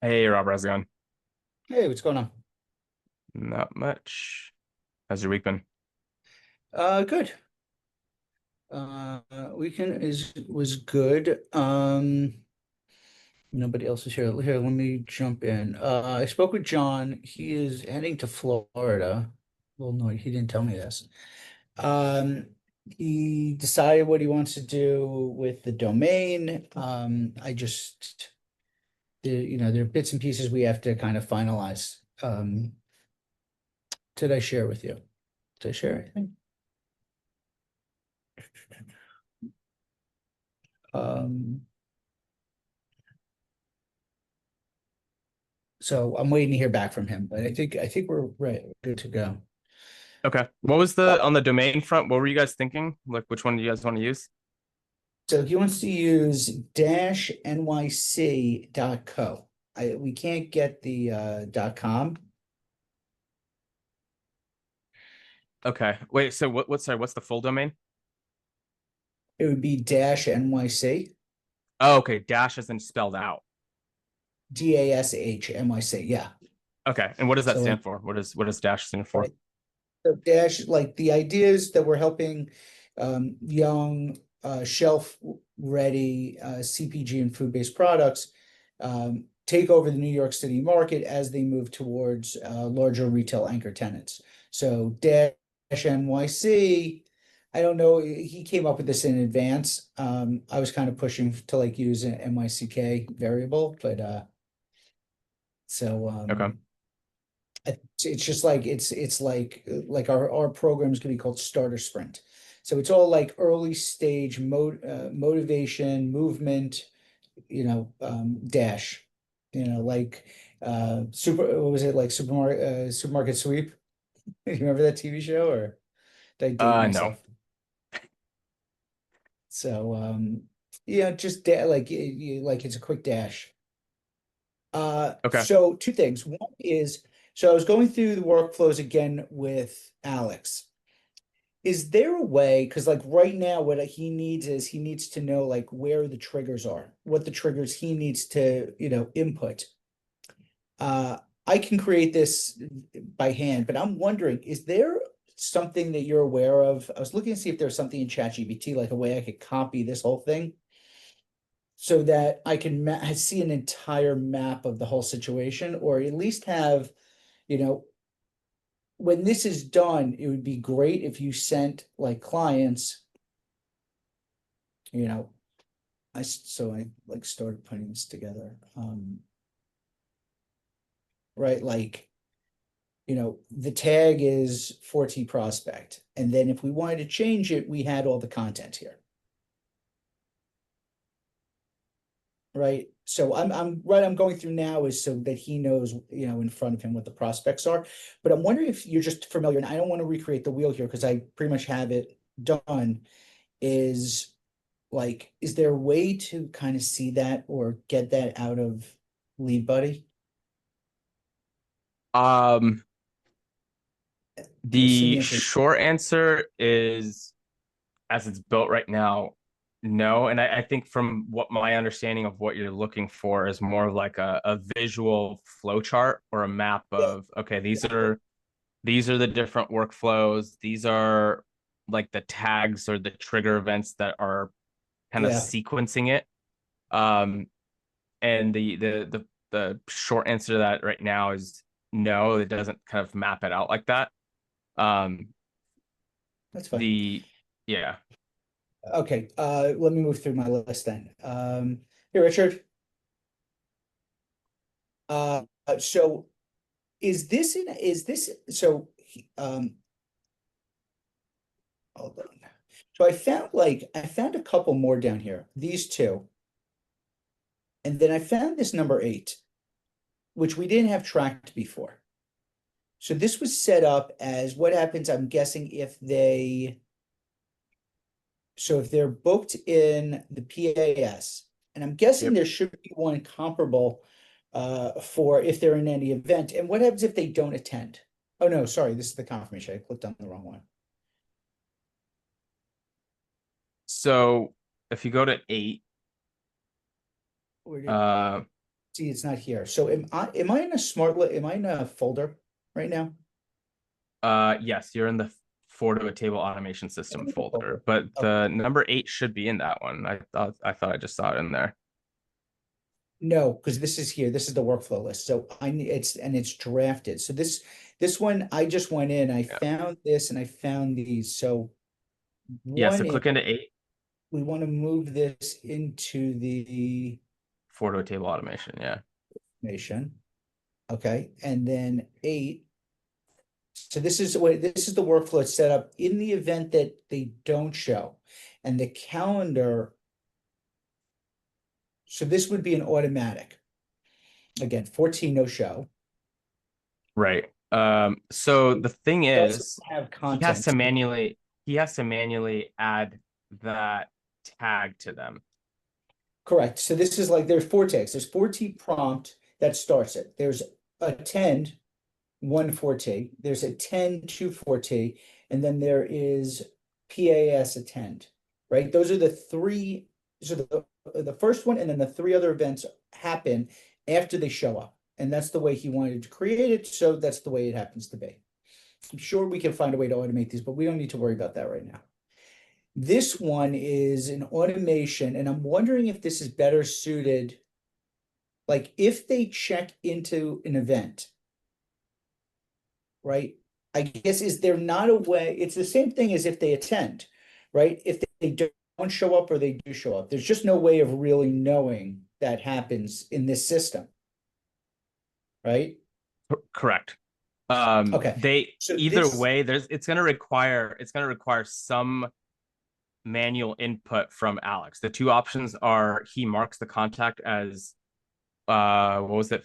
Hey, Robert, how's it going? Hey, what's going on? Not much. How's your week been? Good. Weekend is was good. Nobody else is here. Here, let me jump in. I spoke with John. He is heading to Florida. Well, no, he didn't tell me this. Um, he decided what he wants to do with the domain. There are bits and pieces we have to kind of finalize. Did I share with you? Did I share anything? Um, So I'm waiting to hear back from him, but I think we're right, good to go. Okay. What was the on the domain front? What were you guys thinking? Like, which one do you guys want to use? So he wants to use -nyc.co. We can't get the .com. Okay. Wait, so sorry, what's the full domain? It would be -nyc, Oh, okay. Dash isn't spelled out. DASH NYC. Yeah. Okay. And what does that So like, stand for? What does dash stand for? right. So dash, like the ideas that we're helping young shelf ready CPG and food-based products take over the New York City market as they move towards larger retail anchor tenants. So Dash NYC, I don't know, he came up with this in advance. I was kind of pushing to like use an NYCK variable, but so Okay. it's just like it's like our program is going to be called Starter Sprint. So it's all like early stage motivation, movement, dash, like super what was it like supermarket sweep? You remember that TV show or did I date No. myself? So yeah, just da like like it's a quick dash. Okay. So two things. One is, so I was going through the workflows again with Alex. Is there a way, because like right now, what he needs is he needs to know like where the triggers are, what the triggers he needs to, input. Uh, I can create this by hand, but I'm wondering, is there something that you're aware of? I was looking to see if there's something in ChatGPT, like a way I could copy this whole thing so that I can see an entire map of the whole situation, or at least have, you know, when this is done, it would be great if you sent like clients, you know, I like started putting this together. Right, like, the tag is 4T prospect, and then if we wanted to change it, we had all the content here. Right. So I'm going through now is so that he knows, in front of him what the prospects are. But I'm wondering if you're just familiar, and I don't want to recreate the wheel here because I pretty much have it done, is like, is there a way to kind of see that or get that out of LeadBuddy? Um, I assume the the answer is short answer is as it's built right now, no. And I think from what my understanding of what you're looking for is more of like a visual flow chart or a map yeah, of, okay, exactly. these are the different workflows. These are like the tags or the trigger events that are kind of Yeah. sequencing it. Um, and the short answer to that right now is no, it doesn't kind of map it out like that. Um, That's fine. the yeah. Okay, let me move through my list then. Here, Richard. So is this so hold on. So I found a couple more down here. These two, and then I found this number eight, which we didn't have tracked before. So this was set up as what happens, I'm guessing, if they're booked in the PAS, and I'm guessing Yep. there should be one comparable for if they're in any event. And what happens if they don't attend? Oh no, sorry, this is the confirmation. I clicked on the wrong one. So if you go to eight, Where did uh, See, it's not here. So am I in a am I in a folder right now? Yes, you're in the for to a table automation system folder, Folder. but Okay. the number 8 should be in that one. I thought I just saw it in there. No, because this is here. This is the workflow list. So it's drafted. So this one I just went in, I Yeah. found this and I found these. So Yeah, so one is click into 8 we want to move this into the for to a table automation. Yeah. nation. Okay. And then eight. So this is the workflow it's set up in the event that they don't show. And the calendar, so this would be an automatic. Again, 14 no show. Right. So the thing It doesn't is, have he has to content. manually he has to manually add that tag to them. Correct. So this is like there's four tags. There's 4T prompt that starts it. There's attend 1 4T. There's attend 2 4T, and then there is PAS attend. Right. Those are the three. So the first one, and then the three other events happen after they show up, and that's the way he wanted to create it. So that's the way it happens to be. I'm sure we can find a way to automate these, but we don't need to worry about that right now. This one is an automation, and I'm wondering if this is better suited. Like if they check into an event, right? I guess is there not a way? It's the same thing as if they attend, right? If they don't show up or they do show up, there's just no way of really knowing that happens in this system, right? Correct. Okay, They so either this way, it's gonna require some manual input from Alex. The two options are he marks the contact as what was it?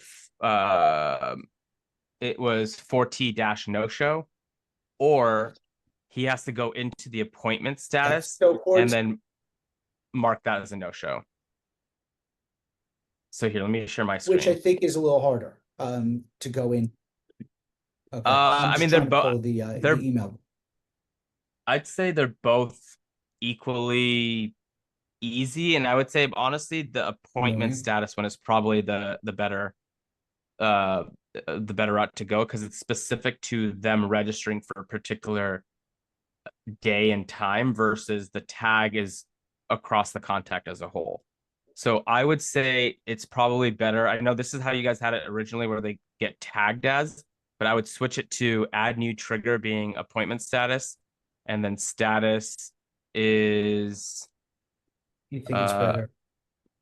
It was 4T dash no show, or he has to go into the appointment status so and courts, then mark that as a no show. So here, let me share my which I screen. think is a little harder to go in. Okay, I'm I just mean they're trying to both pull they're the email. I'd say they're both equally easy, and I would say honestly the appointment Annoying. status one is probably uh the better route to go because it's specific to them registering for a particular day and time versus the tag is across the contact as a whole. So I would say it's probably better. I know this is how you guys had it originally where they get tagged as, but I would switch it to add new trigger being appointment status, and then status is You think it's uh better?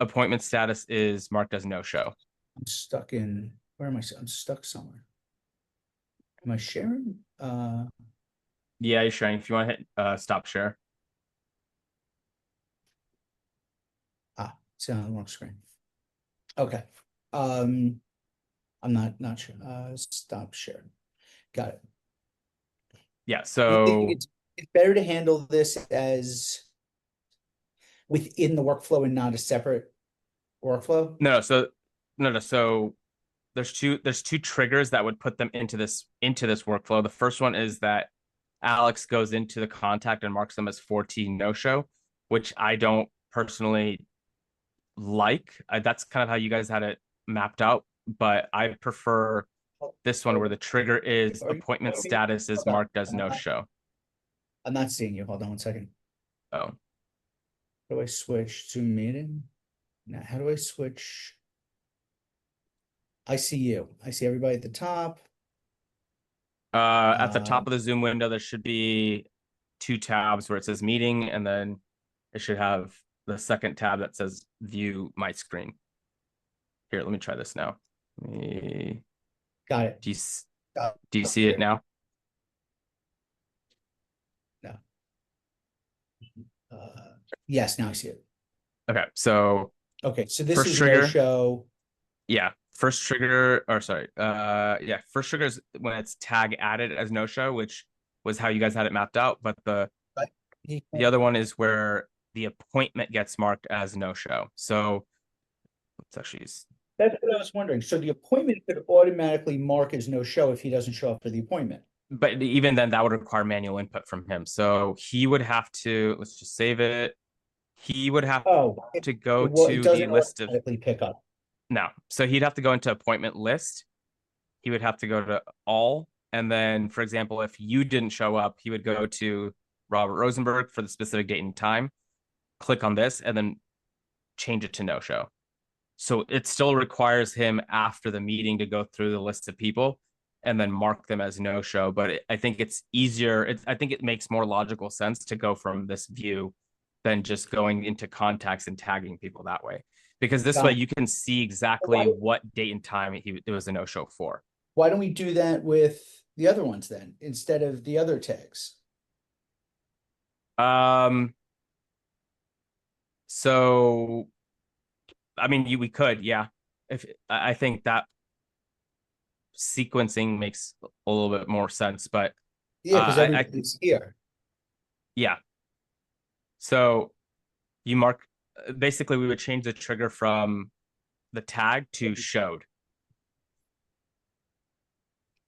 appointment status is marked as no show. I'm stuck in, where am I? I'm stuck somewhere. Am I sharing? Yeah, you're sharing. If you want to hit stop share. It's on the wrong screen. Okay. Um, I'm not sure. Stop sharing. Got it. Yeah, You think so it's better to handle this as within the workflow and not a separate workflow? no, so there's two triggers that would put them into this workflow. The first one is that Alex goes into the contact and marks them as 14 no show, which I don't personally like. That's kind of how you guys had it mapped out, but I prefer this one where the trigger is Are you appointment showing me? status is Hold on. marked as no show. I'm not seeing you. Hold on 1 second. Oh, How do I switch to meeting? Now, how do I switch? I see you. I see everybody at the top. at the Uh, top of the Zoom window, there should be two tabs where it says meeting, and then it should have the second tab that says view my screen. Here, let me try this now. got it. Do you, Got do you it see it here. now? No. Yes, now I see it. Okay, so Okay, so this first is no trigger, show. yeah, first trigger, or sorry, yeah, first trigger is when it's tag added as no show, which was how you guys had it mapped out. But the But the other one is where the appointment gets marked as no show. So let's actually, that's what I was wondering. So the appointment could automatically mark as no show if he doesn't show up for the appointment. but even then, that would require manual input from him. So he would have to, let's just save it. He would have Oh, to go it to the doesn't list of, automatically pick up. No. So he'd have to go into appointment list. He would have to go to all. And then, for example, if you didn't show up, he would go to Robert Rosenberg for the specific date and time, click on this, and then change it to no show. So it still requires him after the meeting to go through the list of people and then mark them as no show. But I think it's easier. I think it makes more logical sense to go from this view than just going into contacts and tagging people that way. Because this way Got you can see why, exactly what date and time it was a no show for. why don't we do that with the other ones then, instead of the other tags? Um, so I mean, we could, yeah. If I think that sequencing makes a little bit more sense, but Yeah, because I everybody's here. yeah. So you mark basically we would change the trigger from the tag to showed.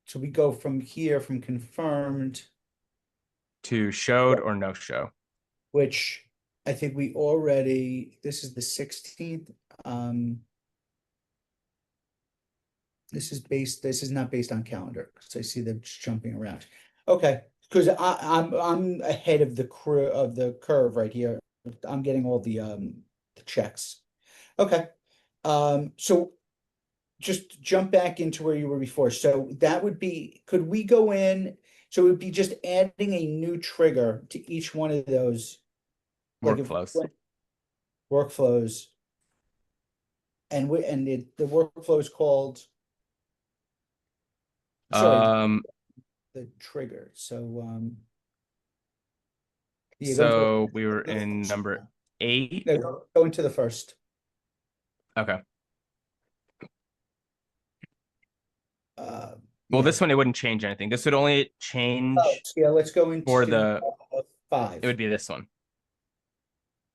So we go from here from confirmed, To showed or no show. which I think we already, this is the 16th. Um, this is not based on calendar because I see them just jumping around. Okay, because I'm ahead of the curve right here. I'm getting all the checks. Okay. So just jump back into where you were before. So that would be, could we go in? So it would be just adding a new trigger to each one of those, like if Workflows. workflows, the workflow is called, sorry, Um, the trigger. So yeah, so we were go to the in first number one. 8. No, go into the first. Okay. Uh, Well, yeah. this one it wouldn't change anything. This would only Oh, change yeah, let's go for into the it five. would be this one.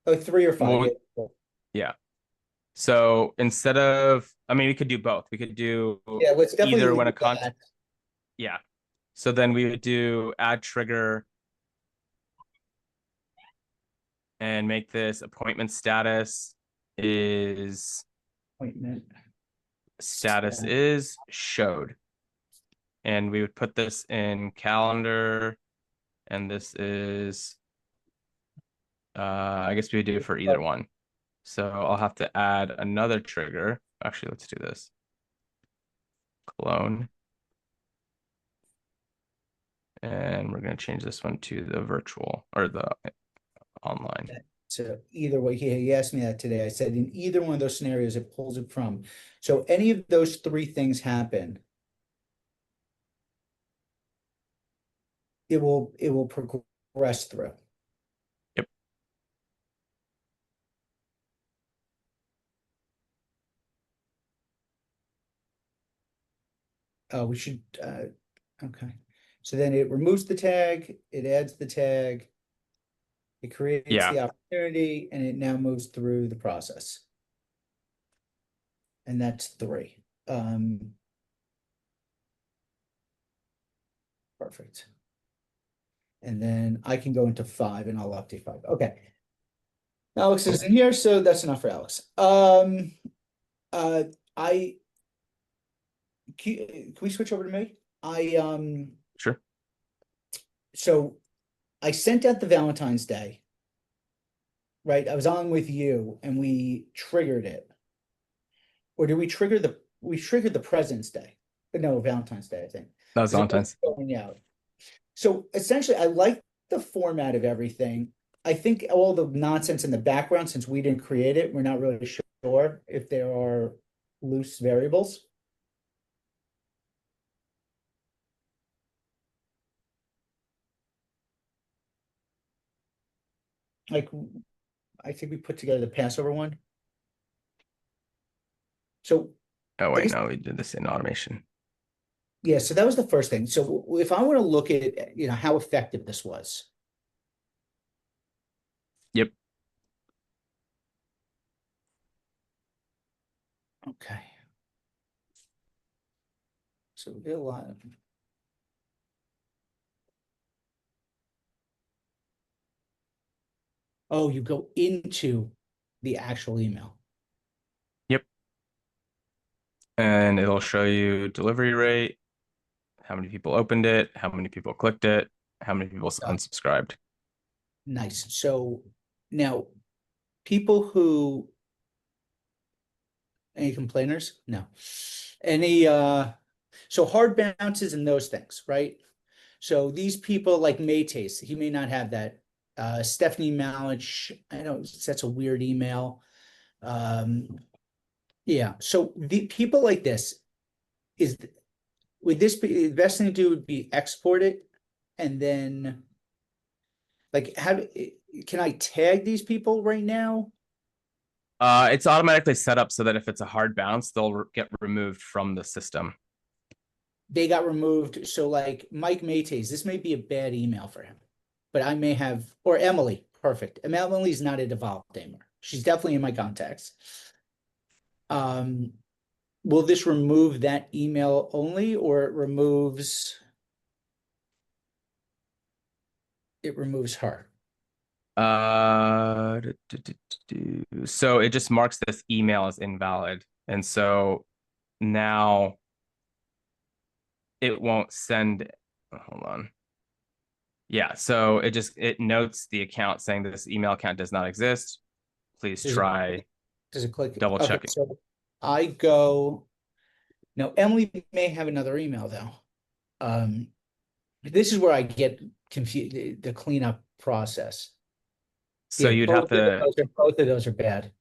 Oh, three or five. Well, Yeah. Cool. yeah. So instead of, I mean, we could do both. We could do Yeah, let's definitely either when a leave content, that. yeah. So then we would do add trigger and make this appointment is Appointment. status is showed. And we would put this in calendar, and this is I guess we would do it for either one. So I'll have to add another trigger. Actually, let's do this. Clone. And we're going to change this one to the virtual or the online. So either way, he asked me that today. I said in either one of those scenarios, it pulls it from. So any of those three things happen, it will progress through. Yep. We should okay. So then it removes the tag, it adds the tag, it creates Yeah. the opportunity, and it now moves through the process. And that's three. Perfect. And then I can go into five and I'll update five. Okay. Alex Cool. isn't here, so that's enough for Alex. Uh, I can we switch over to me? Sure. So I sent out the Valentine's Day, right? I was on with you and we triggered it. Or did we triggered the President's Day? No, Valentine's Day, I think. That was Because it was Valentine's. going out. So essentially, I like the format of everything. I think all the nonsense in the background, since we didn't create it, we're not really sure if there are loose variables. Like, I think we put together the Passover one. So Oh, I wait, guess, no, we did this in automation. yeah, so that was the first thing. So if I want to look at, how effective this was. Yep. Okay. So we did a lot of. Oh, you go into the actual email. Yep. And it'll show you delivery rate, how many people opened it, how many people clicked it, how many people Uh, unsubscribed. nice. So now people who any complainers? No. Any so hard bounces and those things, right? So these people like Maytaste, he may not have that. Stephanie Malich, I know that's a weird email. Yeah. So the people like this is would this be the best thing to do would be export it and then like how can I tag these people right now? It's automatically set up so that if it's a hard bounce, they'll get removed from the system. They got removed. So like Mike Maytes, this may be a bad email for him, but I may have, or Emily, perfect. Emily's not a devolved anymore. She's definitely in my contacts. Um, will this remove that email only, or it removes her? Uh, so it just marks this email as invalid. And so now it won't send, hold on. Yeah, so it notes the account saying this email account does not exist. Please Does it try does it click? double Okay, checking. so I go now. Emily may have another email though. Um, this is where I get confused. The cleanup process. So Yeah, you'd have to, both of those are bad.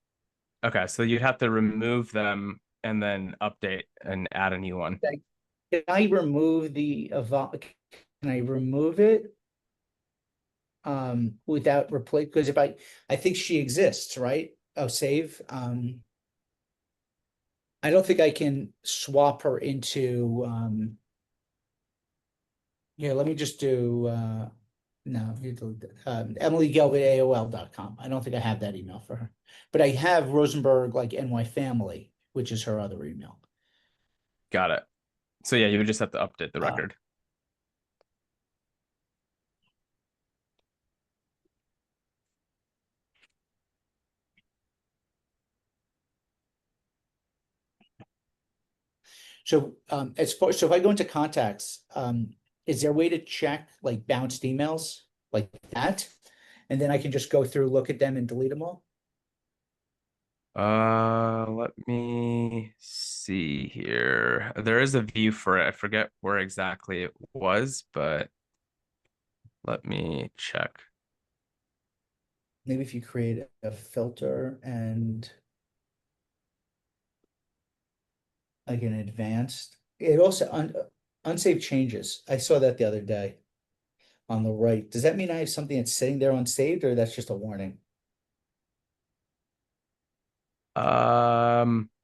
okay, so you'd have to remove them and then update and add a new one. Can I remove can I remove it without replace because if I think she exists, right? Oh, save. I don't think I can swap her into yeah, let me just do no, you delete that. Emily Gelb at AOL.com. I don't think I have that email for her. But I have Rosenberg like NY Family, which is her other email. Got it. So yeah, you would just have to update the Uh, record. So so if I go into contacts, is there a way to check like bounced emails like that? And then I can just go through, look at them and delete them all? Let me see here. There is a view for it. I forget where exactly it was, but let me check. Maybe if you create a filter and like an advanced, it also unsaved changes. I saw that the other day on the right. Does that mean I have something that's sitting there unsaved or that's just a warning?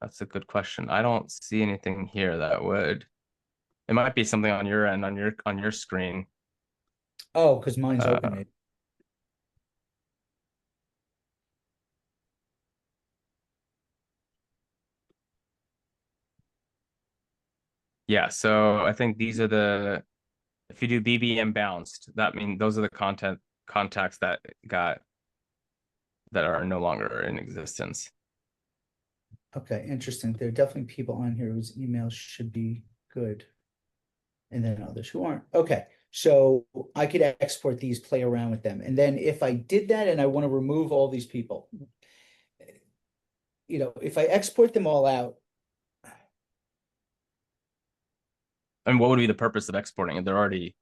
That's a good question. I don't see anything here that would. It might be something on your end, on your screen. Oh, because mine's open. Uh, Maybe. yeah, so I think these are the if you do BBM bounced, that means those are the contacts that got that are no longer in existence. Okay, interesting. There are definitely people on here whose emails should be good. And then others who aren't. Okay, so I could export these, play around with them. And then if I did that and I want to remove all these people, if I export them all out, And what would be the purpose of exporting it? They're already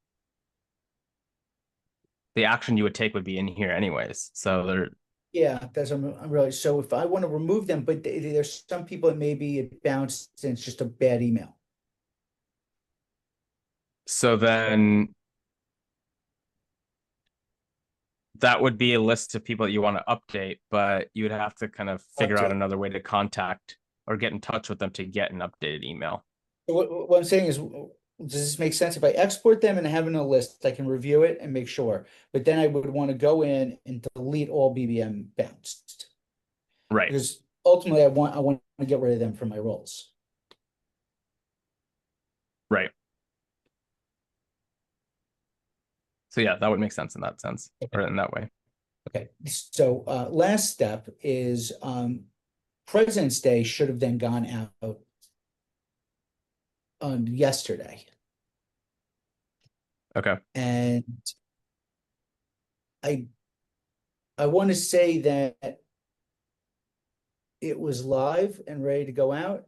the action you would take would be in here anyways. So they're yeah, I'm really, so if I want to remove them, but there's some people that maybe it bounced and it's just a bad email. so then that would be a list of people that you want to update, but you would have to kind of figure out Update. another way to contact or get in touch with them to get an updated email. So what I'm saying is, does this make sense? If I export them and have in a list, I can review it and make sure. But then I would want to go in and delete all BBM bounced. Right, Because ultimately I want to get rid of them from my roles. right. So yeah, that would make sense in that sense or Okay. in that way. Okay. So last step is President's Day should have then gone out on yesterday. Okay. And I I want to say that it was live and ready to go out.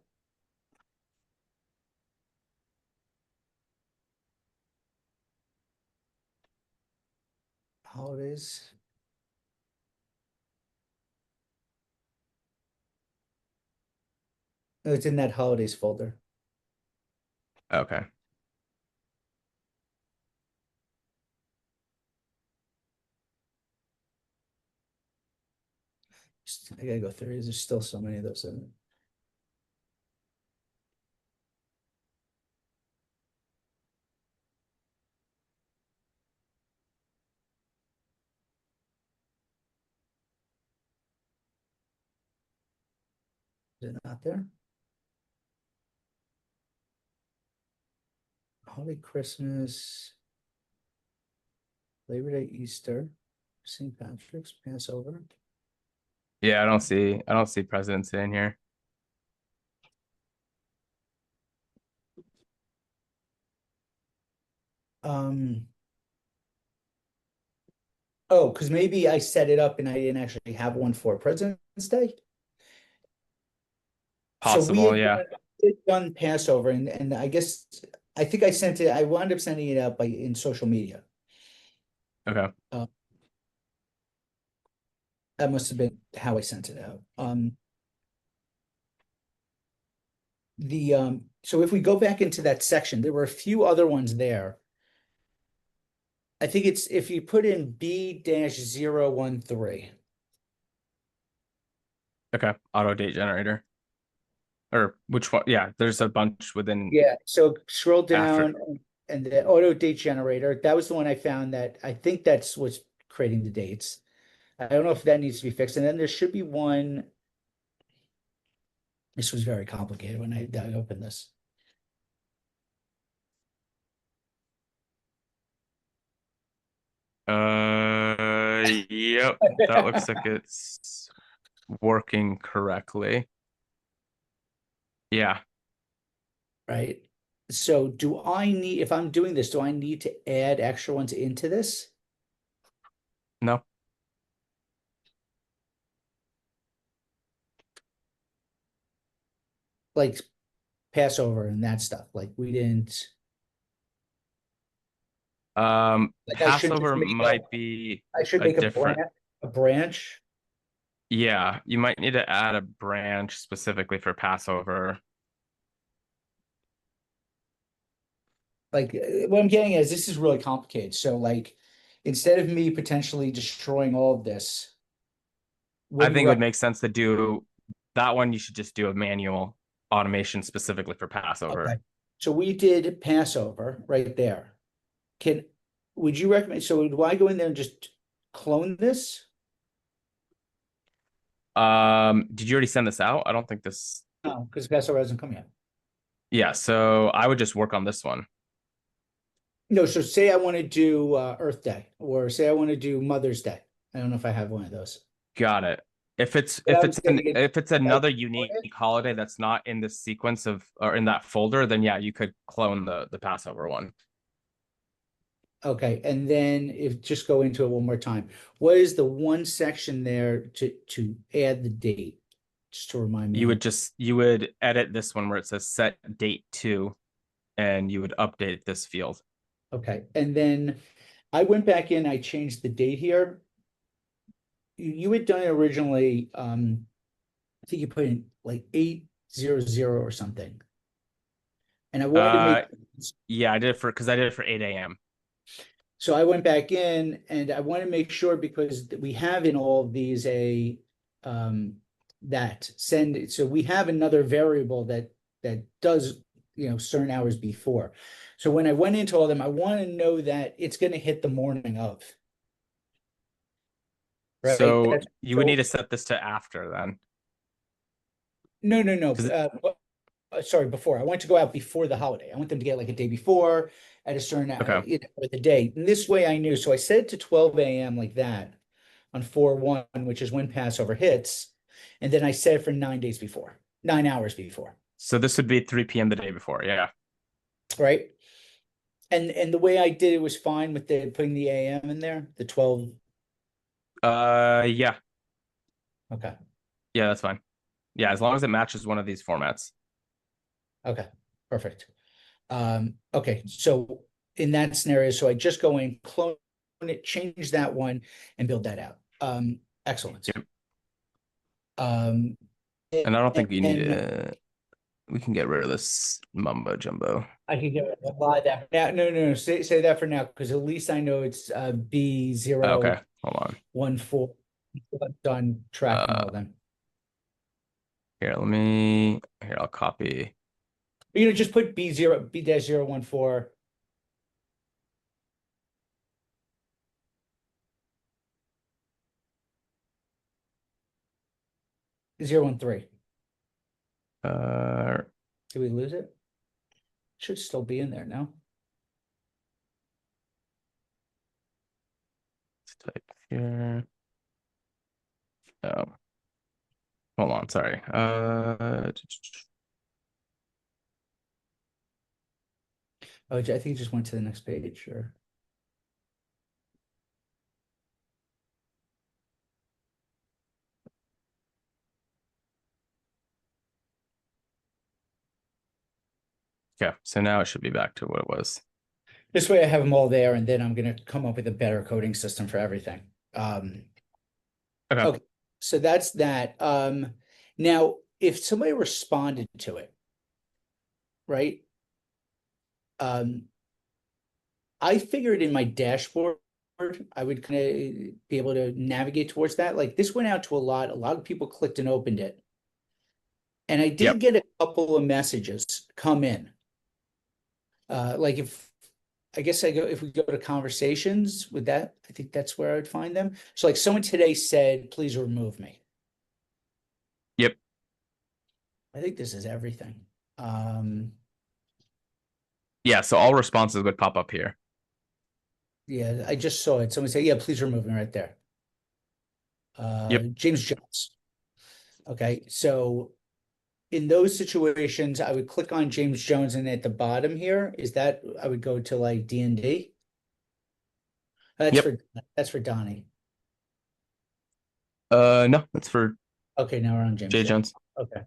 Holidays. Oh, it's in that holidays folder. Okay. I gotta go through. There's still so many of those in it. Is it not there? Holiday Christmas, Labor Day, Easter, St. Patrick's, Passover. Yeah, I don't see President's Day in here. Um, oh, because maybe I set it up and I didn't actually have one for President's Day. So Possible, yeah. we had done Passover, and I guess I think I sent it. I wound up sending it out by in social media. Okay. Uh, that must have been how I sent it out. So if we go back into that section, there were a few other ones there. I think it's if you put in B-013. Okay. Auto date generator. Or which one? Yeah, there's a bunch within Yeah, so scroll after. down and the auto date generator, that was the one I found that I think that's what's creating the dates. I don't know if that needs to be fixed. And then there should be one. This was very complicated when I opened this. Yep. That looks like it's working correctly. Yeah. Right. So do I need, if I'm doing this, do I need to add extra ones into this? No. Like Passover and that stuff. Like we didn't, like I should just Passover make might be I should a make different. a branch. Yeah, you might need to add a branch specifically for Passover. Like what I'm getting at is this is really complicated. So like instead of me potentially destroying all of this, what I do you think it would recommend? make sense to do that one. You should just do a manual automation specifically for Okay. Passover. So we did Passover right there. Can would you recommend? So do I go in there and just clone this? Did you already send this out? I don't think this. No, because Passover hasn't come yet. Yeah, so I would just work on this one. No, so say I want to do Earth Day, or say I want to do Mother's Day. I don't know if I have one of those. Got it. But I'm saying If it's should I another clone unique it? holiday that's not in this sequence of or in that folder, then yeah, you could clone the Passover one. Okay, and then if just go into it one more time. What is the one section there to add the date? Just to remind me on. You would edit this one where it says set date to, and you would update this field. Okay, and then I went back in, I changed the date here. You had done it originally, I think you put in like 800 or something. And I wanted to Uh make, yeah, I did it for because I did it for 8 a.m. so I went back in and I want to make sure because we have in all of these um that send, so we have another variable that does, certain hours before. So when I went into all of them, I want to know that it's going to hit the morning of, right? So That's you would need so to set this to after then. no, no, no. Because Sorry, before. I want to go out before the holiday. I want them to get like a day before at a certain okay. with the day. And this way I knew. So I set it to 12 a.m. like that on 4/1, which is when Passover hits. And then I set it for 9 days before, 9 hours before. So this would be 3 p.m. the day before. Yeah. right? And the way I did it was fine with the putting the AM in there, the 12. Yeah. Okay. Yeah, that's fine. Yeah, as long as it matches one of these formats. Okay. Perfect. Okay. So in that scenario, so I just go in, clone it, change that one, and build that out. Excellent. Yep. Um, And I don't think you need and it. We can get rid of this mumbo jumbo. I can get apply that now. No, no, no. Say that for now, because at least I know it's B Okay, zero hold on. 1 4. Done tracking Uh, all them. here, I'll copy. Just put B dash 014 013. Uh, Did we lose it? Should still be in there now. let's type here. Oh, hold on, sorry. Oh, I think it just went to the next page. Sure. yeah, so now it should be back to what it was. This way I have them all there, and then I'm going to come up with a better coding system for everything. Okay. Okay, so that's that. Now, if somebody responded to it, right? I figured in my dashboard, I would kind of be able to navigate towards that. Like this went out to a lot of people clicked and opened it. And I did Yep. get a couple of messages come in. Like I guess if we go to conversations with that, I think that's where I would find them. So like someone today said, please remove me. Yep. I think this is everything. Yeah, so all responses would pop up here. Yeah, I just saw it. Someone said, yeah, please remove me right there. Yep. James Jones. Okay, so in those situations, I would click on James Jones, and at the bottom here is that I would go to like D&D. Yep. That's for Donnie. No, that's for Okay, now we're on James Jay Jones. Jones. Okay.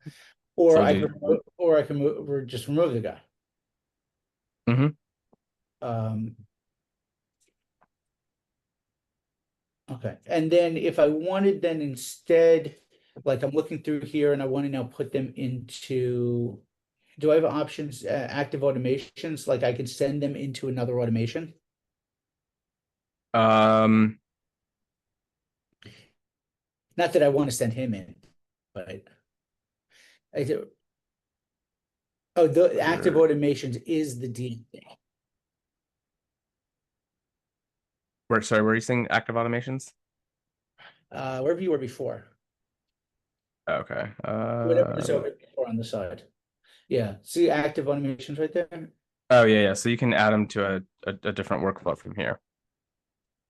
As Or long as I you. could or I can or just remove the guy. Mm-hmm. Um, okay. And then if I wanted then instead, like I'm looking through here and I want to now put them into, do I have options, active automations? Like I could send them into another automation? Um, Not that I want to send him in, but I do. Oh, the active automations is the D. sorry, were you saying active automations? Wherever you were before. Okay. Whatever was over before on the side. Yeah. See active automations right there? Oh yeah, yeah. So you can add them to a different workflow from here.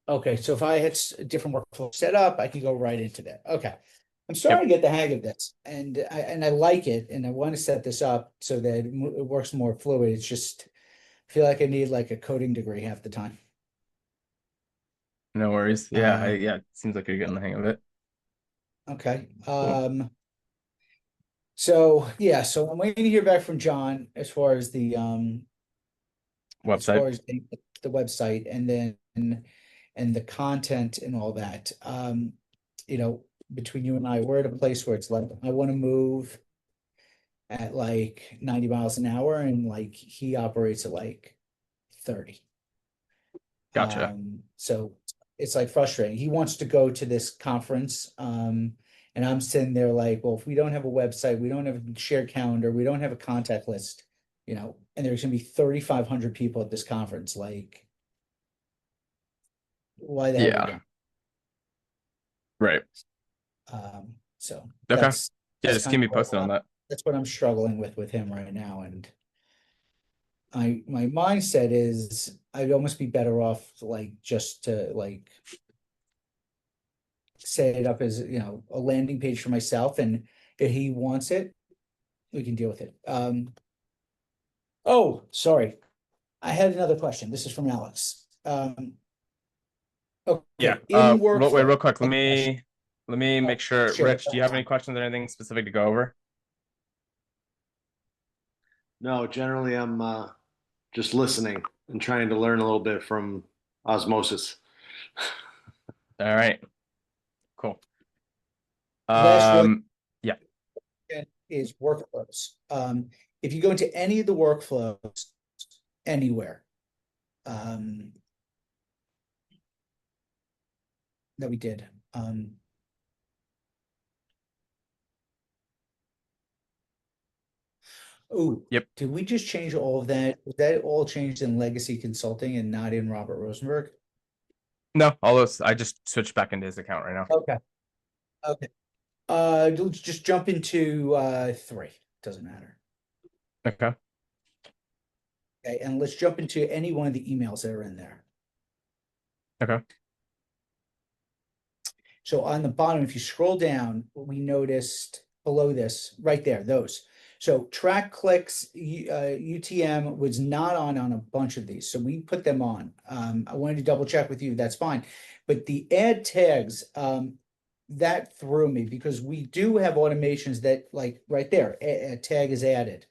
Okay, so if I had a different workflow set up, I can go right into that. Okay. I'm starting Yep. to get the hang of this, and I like it, and I want to set this up so that it works more fluid. It's just I feel like I need like a coding degree half the time. No worries. Yeah, Uh, yeah. It seems like you're getting the hang of it. okay. Cool. So yeah, so I'm waiting to hear back from John as far as Website. the website, and then and the content and all that. You know, between you and I, we're at a place where it's like I want to move at like 90 miles an hour, and like he operates at like 30. Gotcha. So it's like frustrating. He wants to go to this conference. And I'm sitting there like, well, if we don't have a website, we don't have a shared calendar, we don't have a contact list, and there's gonna be 3,500 people at this conference, like, why the hell are we Yeah. going? Right. So Okay. Yeah, that's just keep kind me of posted on that. that's what I'm struggling with him right now. And my mindset is I'd almost be better off like just to like set it up as a landing page for myself, and if he wants it, we can deal with it. Oh, sorry. I had another question. This is from Alex. Yeah. Okay, in Wait, workflow, real quick. I have a question. Let me make sure. Sure. Rich, do you have any questions or anything specific to go over? No, generally I'm just listening and trying to learn a little bit from osmosis. All right. Cool. Last really Yeah. is workflows. If you go into any of the workflows anywhere, um, that we did, oh, Yep. did we just change all of that? Was that all changed in legacy consulting and not in Robert Rosenberg? No, all those. I just switched back into his account right now. Okay. Okay. Let's just jump into three. Doesn't matter. Okay. Okay, and let's jump into any one of the emails that are in there. Okay. So on the bottom, if you scroll down, we noticed below this, right there, those. So track clicks, UTM was not on a bunch of these, so we put them on. I wanted to double check with you, that's fine. But the add tags, that threw me because we do have automations that like right there, a tag is added.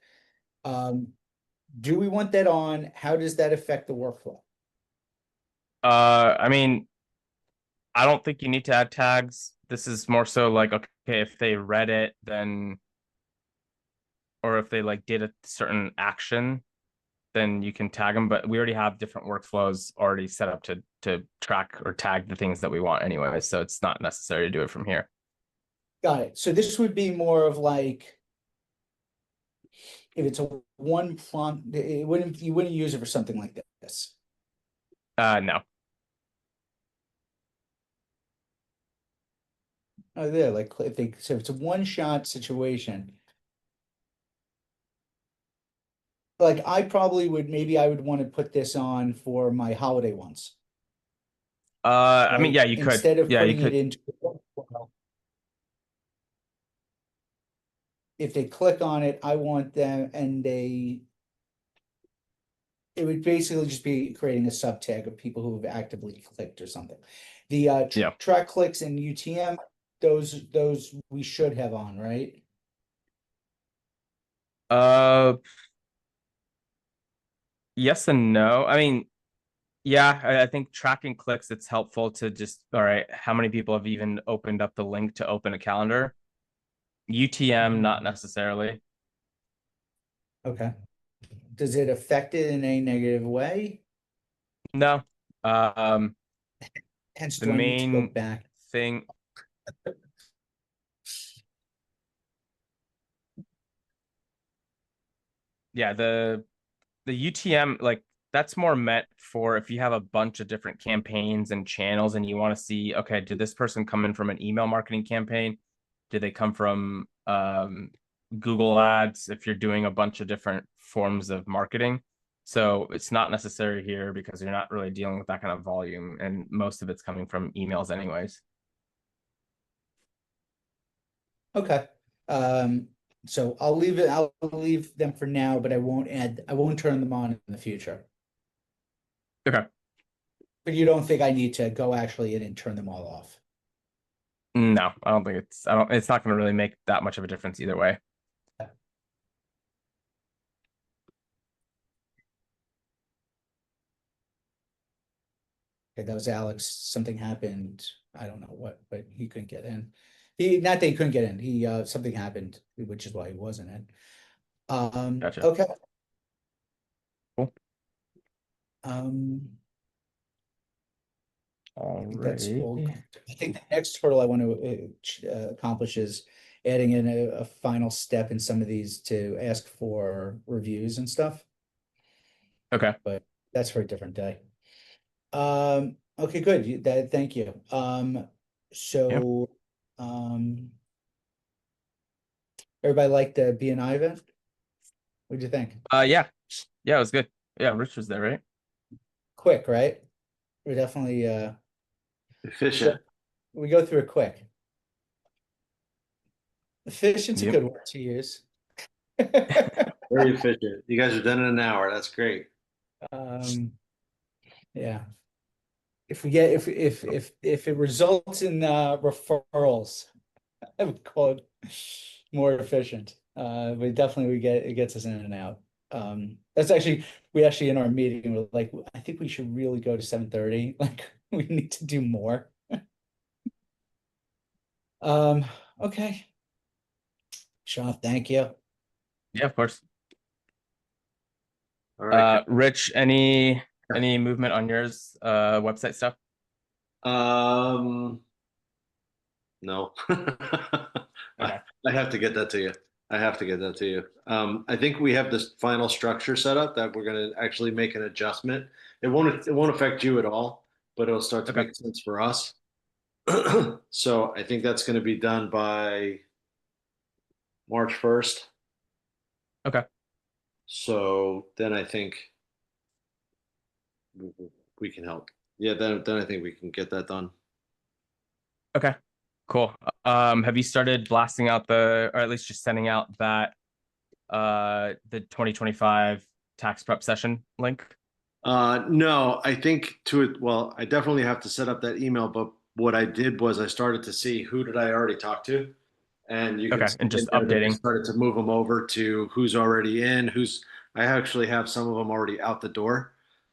Do we want that on? How does that affect the workflow? I mean, I don't think you need to add tags. This is more so like, okay, if they read it, then, or if they like did a certain action, then you can tag them. But we already have different workflows already set up to track or tag the things that we want anyway. So it's not necessary to do it from here. Got it. So this would be more of like if it's a one prompt, it wouldn't you wouldn't use it for something like this. No. Oh, there, like if they so if it's a one shot situation. Like I probably would maybe I would want to put this on for my holiday ones, I mean, right? yeah, you could. Instead of Yeah, you putting it could. into if they click on it, I want them and they it would basically just be creating a sub tag of people who have actively clicked or something. The Yeah. track clicks and UTM, those we should have on, right? Uh, yes and no. I mean, yeah, I think tracking clicks, it's helpful to just, all right, how many people have even opened up the link to open a calendar? UTM, not necessarily. Okay. Does it affect it in a negative way? No. Um, Hence, the do I need to go main back? thing, yeah, the UTM, like that's more meant for if you have a bunch of different campaigns and channels and you want to see, okay, did this person come in from an email marketing campaign? Did they come from Google Ads if you're doing a bunch of different forms of marketing? So it's not necessary here because you're not really dealing with that kind of volume, and most of it's coming from emails anyways. Okay. So I'll leave them for now, but I won't turn them on in the future. Okay. But you don't think I need to go actually in and turn them all off? No, I don't think it's not going to really make that much of a difference either way. Okay, that was Alex. Something happened. I don't know what, but he couldn't get in. Not that he couldn't get in. He something happened, which is why he wasn't in. Gotcha. Okay. Cool. Um, I think that's all. Alrighty. I think the next hurdle I want to accomplish is adding in a final step in some of these to ask for reviews and stuff, Okay. but that's for a different day. Okay, good. Thank you. Yeah. So, everybody liked the BNI event? What'd you think? Yeah. Yeah, it was good. Yeah, Rich was there, right? Quick, right? We're definitely Efficient. we go through it quick. Efficient's a Yep. good word to use. Very efficient. You guys are done in an hour. That's great. Yeah. If we get if it results in referrals, I would call it more efficient. But definitely it gets us in and out. That's actually we actually in our meeting were like, I think we should really go to 7:30. Like we need to do more. Okay. Sean, thank you. Yeah, of course. All right. Rich, any movement on yours website stuff? No. Okay. I have to get that to you. I have to get that to you. I think we have this final structure set up that we're going to actually make an adjustment. It won't affect you at all, but it'll start to Okay. make sense for us. So I think that's going to be done by March 1st. Okay. So then I think we can help. Yeah, then I think we can get that done. Okay. Cool. Have you started blasting out or at least just sending out that the 2025 tax prep session link? No, I think well, I definitely have to set up that email, but what I did was I started to see who did I already talk to, and you can Okay, see and in just there that I updating. started to move them over to who's already in, I actually have some of them already out the door.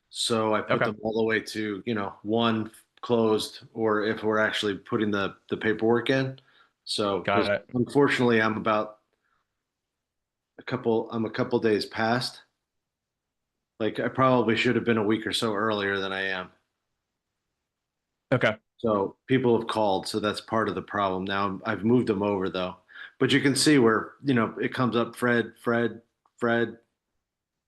So I put Okay, them all the way to, one closed, or if we're actually putting the paperwork in. So, got because it. unfortunately I'm a couple days past. Like I probably should have been a week or so earlier than I am. Okay, So people have called, so that's part of the problem. Now I've moved them over though, but you can see where, it comes up Fred, right?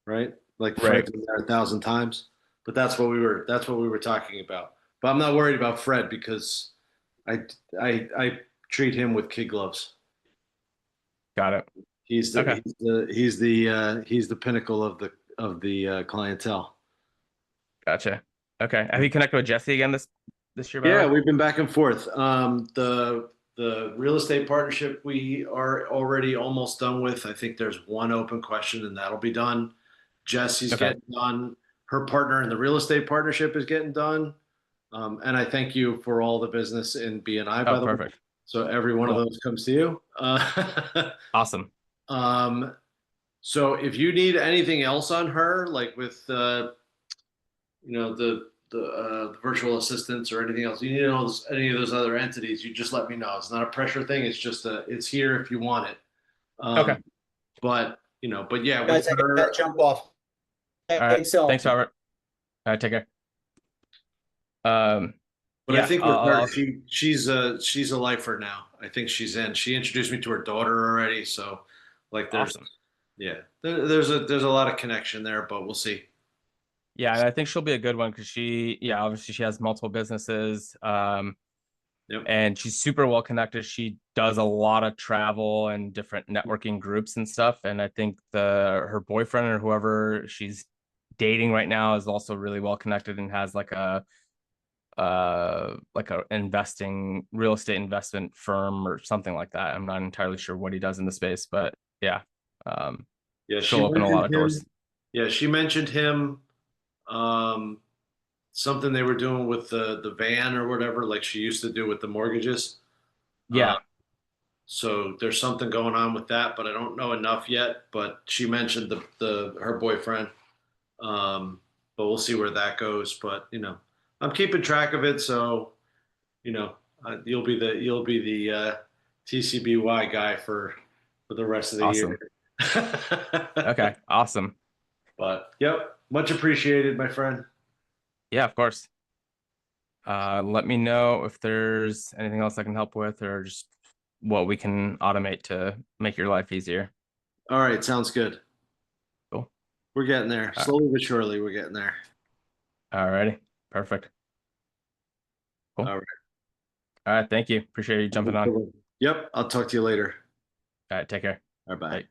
Like right. Fred's in there 1,000 times, but that's what we were talking about. But I'm not worried about Fred because I treat him with kid gloves. Got it. He's the Okay. he's the pinnacle of the clientele. Gotcha. Okay. Have you connected with Jesse again this year, by the Yeah, way? we've been back and forth. The real estate partnership we are already almost done with. I think there's one open question and that'll be done. Jesse's Okay. getting done. Her partner in the real estate partnership is getting done. And I thank you for all the business in BNI, Oh, by the way. perfect. So every one of Cool. those comes to you. Awesome. Um, so if you need anything else on her, like with the virtual assistants or anything else, you need any of those other entities, you just let me know. It's not a pressure thing. It's just it's here if you want it. Okay. But yeah, with Guys, I gotta her, jump off. All right. Thanks, all. Thanks, Robert. All right. Take care. Um, but I yeah. think with her, she's a lifer now. I think she's in. She introduced me to her daughter already, so like Awesome. there's a lot of connection there, but we'll see. Yeah, and I think she'll be a good one because obviously she has multiple businesses. Yep. And she's super well connected. She does a lot of travel and different networking groups and stuff. And I think her boyfriend or whoever she's dating right now is also really well connected and has like a investing real estate investment firm or something like that. I'm not entirely sure what he does in the space, but yeah, Yeah, she'll open a lot of doors. She mentioned him. Um, Something they were doing with the van or whatever, like she used to do with the mortgages. Uh, Yeah, so there's something going on with that, but I don't know enough yet. But she mentioned the her boyfriend. But we'll see where that goes. But I'm keeping track of it, so you'll be the TCBY guy for the rest of the year. awesome. Okay, awesome. But yep, much appreciated, my friend. Yeah, of course. Let me know if there's anything else I can help with or just what we can automate to make your life easier. All right, sounds good. Cool. We're getting there. Uh, Slowly but surely, we're getting there. all righty. Perfect. Cool. All All right. Thank you. Appreciate you jumping on. right. Yep, I'll talk to you later. All right. Take care. Bye bye. Bye.